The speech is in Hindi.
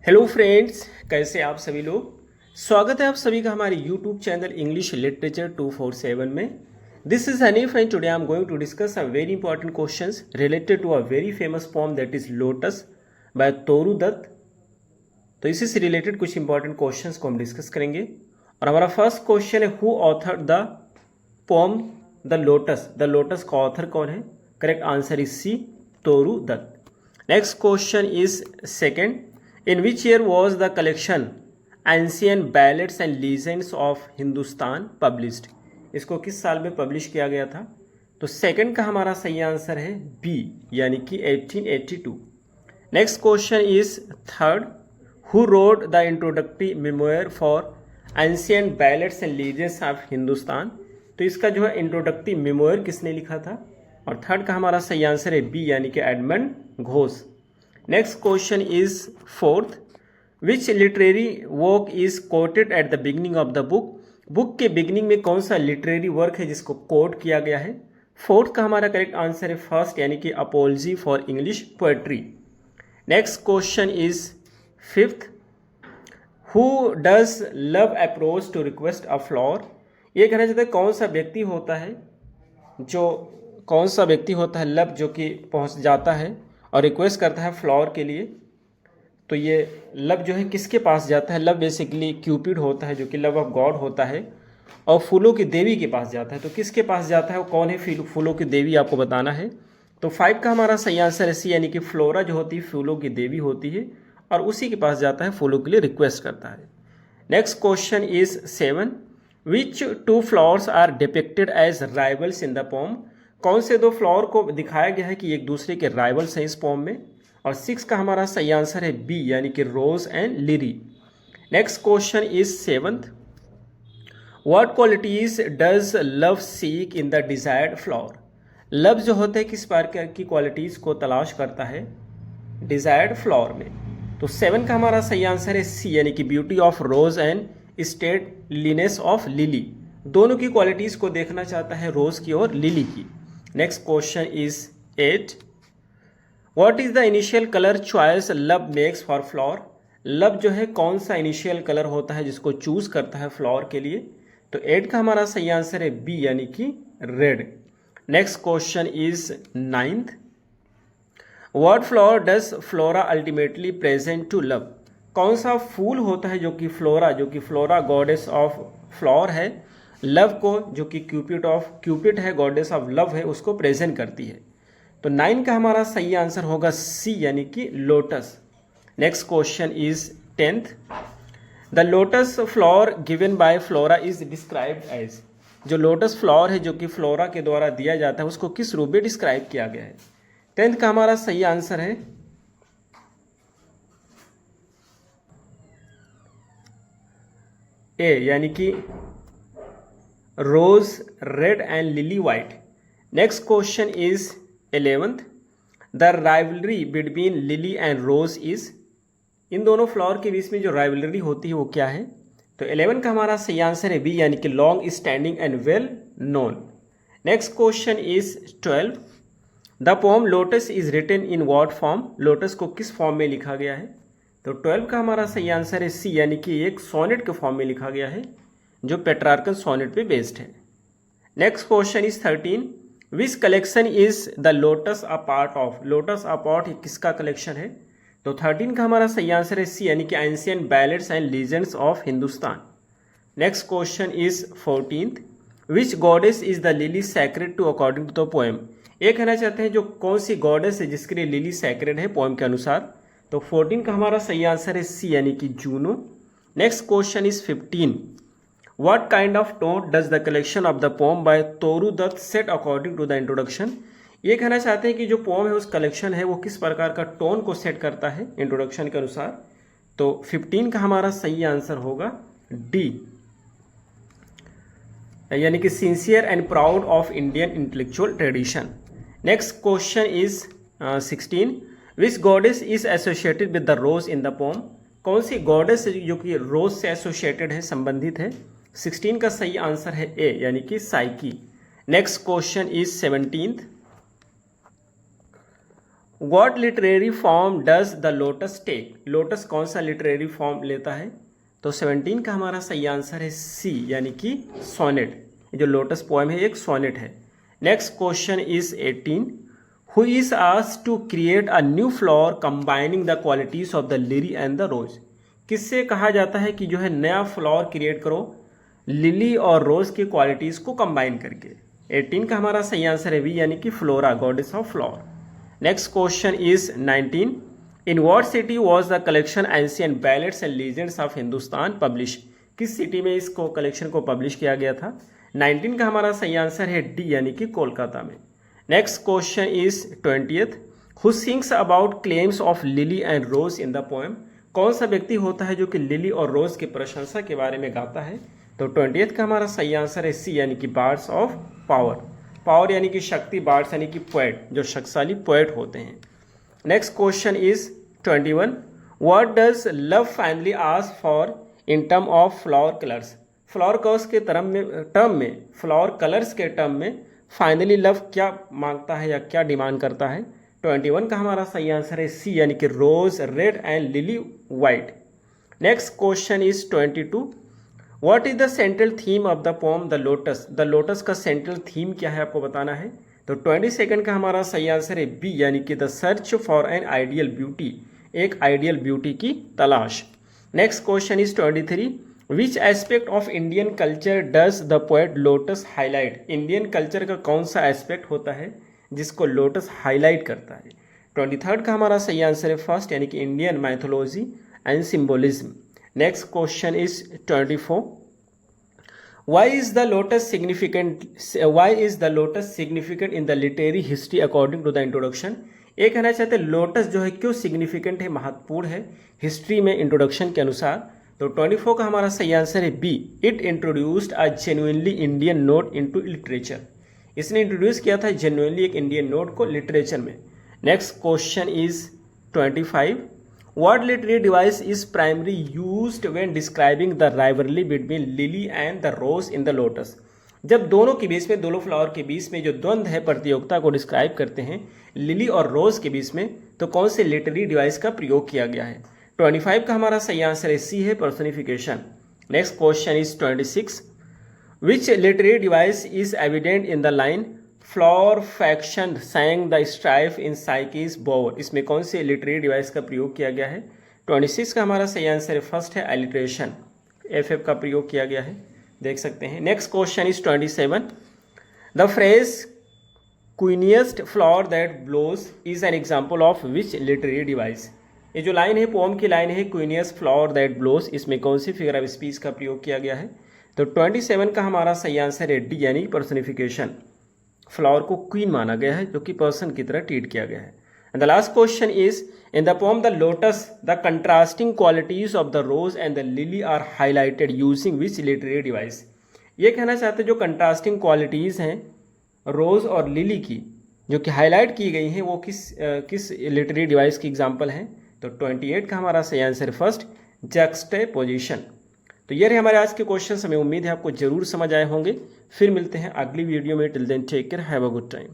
हेलो फ्रेंड्स, कैसे आप सभी लोग। स्वागत है आप सभी का हमारे यूट्यूब चैनल इंग्लिश लिटरेचर 247 में। This is Hanif and today I am going to discuss a very important questions related to a very famous poem that is lotus by Toru Dutt. तो इसी से रिलेटेड कुछ इंपॉर्टेंट क्वेश्चंस को हम डिस्कस करेंगे। और हमारा फर्स्ट क्वेश्चन है, who author the poem the lotus. The lotus का ऑथर कौन है? Correct answer is C, Toru Dutt. Next question is second, in which year was the collection Ancient Ballads and Legends of Hindustan published? इसको किस साल में पब्लिश किया गया था? तो सेकंड का हमारा सही आंसर है बी, यानी कि 1882। Next question is third, who wrote the introductory memoir for ancient ballads and legends of Hindustan. तो इसका जो है इंट्रोडक्टरी मेमोयर किसने लिखा था? और थर्ड का हमारा सही आंसर है बी, यानी कि Edmund Ghosh. Next question is fourth, which literary work is coated at the beginning of the book. Book के बिगिनिंग में कौन सा लिटरेरी वर्क है जिसको कोट किया गया है? फोर्थ का हमारा करेक्ट आंसर है फर्स्ट, यानी कि apology for English poetry. Next question is fifth, who does love approach to request a flower. ये कहना चाहता है कौन सा व्यक्ति होता है लव जो कि पहुंच जाता है और रिक्वेस्ट करता है फ्लावर के लिए। तो ये लव जो है किसके पास जाता है? लव बेसिकली क्यूपिड होता है जो कि लव ऑफ गॉड होता है, और फूलों की देवी के पास जाता है। तो किसके पास जाता है, वो कौन है फूलों की देवी, आपको बताना है। तो 5 का हमारा सही आंसर है सी, यानी कि फ्लोरा जो होती है फूलों की देवी होती है, और उसी के पास जाता है, फूलों के लिए रिक्वेस्ट करता है। Next question is 7, which 2 flowers are depicted as rivals in the poem. कौन से 2 फ्लावर को दिखाया गया है कि एक दूसरे के राइवल्स हैं इस पोम में? और 6 का हमारा सही आंसर है बी, यानी कि rose and lily. Next question is 7th, what qualities does love seek in the desired flower. Love जो होता है किस प्रकार की क्वालिटीज को तलाश करता है डिजायर्ड फ्लावर में? तो 7 का हमारा सही आंसर है सी, यानी कि beauty of rose and stateliness of lily. दोनों की क्वालिटीज को देखना चाहता है, रोज की और लिली की। Next question is 8, what is the initial colour choice love makes for flower. Love जो है कौन सा इनिशियल कलर होता है जिसको चूज करता है फ्लावर के लिए? तो 8 का हमारा सही आंसर है बी, यानी कि रेड। Next question is 9th, what flower does Flora ultimately present to love. कौन सा फूल होता है जो कि फ्लोरा गॉडेस ऑफ फ्लावर है, लव को, जो कि क्यूपिड है, गॉडेस ऑफ लव है, उसको प्रेजेंट करती है। तो 9 का हमारा सही आंसर होगा सी, यानी कि lotus. Next question is 10th, the lotus flower given by Flora is described as. जो लोटस फ्लावर है जो कि फ्लोरा के द्वारा दिया जाता है उसको किस रूप में डिस्क्राइब किया गया है? 10th का हमारा सही आंसर है ए, यानी कि rose red and lily white. Next question is 11th, the rivalry between lily and rose is. इन दोनों फ्लावर के बीच में जो राइवलरी होती है वो क्या है? तो 11 का हमारा सही आंसर है बी, यानी कि long standing and well known. Next question is 12, the poem Lotus is written in what form. Lotus को किस फॉर्म में लिखा गया है? तो 12 का हमारा सही आंसर है सी, यानी कि एक सोनेट के फॉर्म में लिखा गया है जो पेट्रार्कन सोनेट पे बेस्ड है। Next question is 13, which collection is the lotus a part of. Lotus a part किसका कलेक्शन है? तो 13 का हमारा सही आंसर है सी, यानी कि ancient ballads and legends of Hindustan. Next question is 14th, which goddess is the lily sacred to according to the poem. ये कहना चाहते हैं जो कौन सी गॉडेस है जिसके लिए लिली सैक्रेड है पोएम के अनुसार? तो 14 का हमारा सही आंसर है सी, यानी कि Juno. Next question is 15, what kind of tone does the collection of the poem by Toru Dutt set according to the introduction। ये कहना चाहते हैं कि जो पोम है उस कलेक्शन है वो किस प्रकार का टोन को सेट करता है इंट्रोडक्शन के अनुसार? तो 15 का हमारा सही आंसर होगा डी, यानी कि sincere and proud of Indian intellectual tradition. Next question is 16, which goddess is associated with the rose in the poem. कौन सी गॉडेस जो कि रोज से एसोसिएटेड है, संबंधित है? 16 का सही आंसर है ए, यानी कि Psyche. Next question is 17th, what literary form does the lotus take, lotus कौन सा लिटरेरी फॉर्म लेता है? तो 17 का हमारा सही आंसर है सी, यानी कि सोनेट। जो लोटस पोएम है एक सोनेट है। Next question is 18, who is asked to create a new flower combining the qualities of the lily and the rose. किससे कहा जाता है कि जो है नया फ्लावर क्रिएट करो लिली और रोज की क्वालिटीज को कंबाइन करके? 18 का हमारा सही आंसर है बी, यानी कि Flora, goddess of flower. Next question is 19, in what city was the collection ancient ballads and legends of Hindustan publish. किस सिटी में इसको कलेक्शन को पब्लिश किया गया था? 19 का हमारा सही आंसर है डी, यानी कि कोलकाता में। Next question is 20th, who sings about claims of lily and rose in the poem. कौन सा व्यक्ति होता है जो कि लिली और रोज की प्रशंसा के बारे में गाता है? तो 20th का हमारा सही आंसर है सी, यानी कि बार्ड्स ऑफ पावर। पावर यानी कि शक्ति, बार्ड्स यानी कि पोएट, जो शक्तिशाली पोएट होते हैं। Next question is 21, what does love finally ask for in term of flower colours. Flower colours के टर्म में फ्लावर कलर्स के टर्म में फाइनली लव क्या मांगता है या क्या डिमांड करता है? 21 का हमारा सही आंसर है सी, यानी कि rose red and lily white. Next question is 22, what is the central theme of the poem the lotus. The lotus का सेंट्रल थीम क्या है आपको बताना है। तो 22 का हमारा सही आंसर है बी, यानी कि the search for an ideal beauty, एक आइडियल ब्यूटी की तलाश। Next question is 23, which aspect of Indian culture does the poet lotus highlight. Indian culture का कौन सा एस्पेक्ट होता है जिसको लोटस हाईलाइट करता है? 23 का हमारा सही आंसर है फर्स्ट, यानी कि Indian mythology and symbolism. Next question is 24, Why is the lotus significant in the literary history according to the introduction? ये कहना चाहते हैं लोटस जो है क्यों सिग्निफिकेंट है, महत्वपूर्ण है हिस्ट्री में इंट्रोडक्शन के अनुसार। तो 24 का हमारा सही आंसर है B, it introduced a genuinely Indian note into literature. इसने इंट्रोड्यूस किया था जेन्युइनली एक इंडियन नोट को लिटरेचर में। Next question is 25, What literary device is primarily used when describing the rivalry between lily and the rose in the lotus? जब दोनों के बीच में, दोनों फ्लावर के बीच में जो द्वंद्व है, प्रतियोगिता को डिस्क्राइब करते हैं लिली और रोज के बीच में, तो कौन से लिटरेरी डिवाइस का प्रयोग किया गया है? 25 का हमारा सही आंसर है सी है, personification. Next question is 26, which literary device is evident in the line flower faction sang the strife in साइकिस बोवर। इसमें कौन से लिटरेरी डिवाइस का प्रयोग किया गया है? 26 का हमारा सही आंसर है फर्स्ट है, एलिट्रेशन, एफ का प्रयोग किया गया है, देख सकते हैं। Next question is 27, the phrase queeniest flower that blows is an example of which literary device. ये जो लाइन है, पोम की लाइन है, क्वीनियस्ट फ्लावर दैट ब्लोज, इसमें कौन सी फिगर ऑफ स्पीच का प्रयोग किया गया है? तो 27 का हमारा सही आंसर है डी, यानी पर्सनिफिकेशन। फ्लावर को क्वीन माना गया है, जो कि पर्सन की तरह ट्रीट किया गया है। And the last question is, in the poem the lotus the contrasting qualities of the rose and the lily are highlighted using which literary device. ये कहना चाहते हैं जो कंट्रास्टिंग क्वालिटीज हैं रोज और लिली की, जो कि हाईलाइट की गई हैं, वो किस लिटरेरी डिवाइस की एग्जाम्पल हैं? तो 28 का हमारा सही आंसर फर्स्ट, जक्सटेपोजिशन। तो ये रहे हमारे आज के क्वेश्चन। हमें उम्मीद है आपको जरूर समझ आए होंगे। फिर मिलते हैं अगली वीडियो में। Till then take care, have a good time.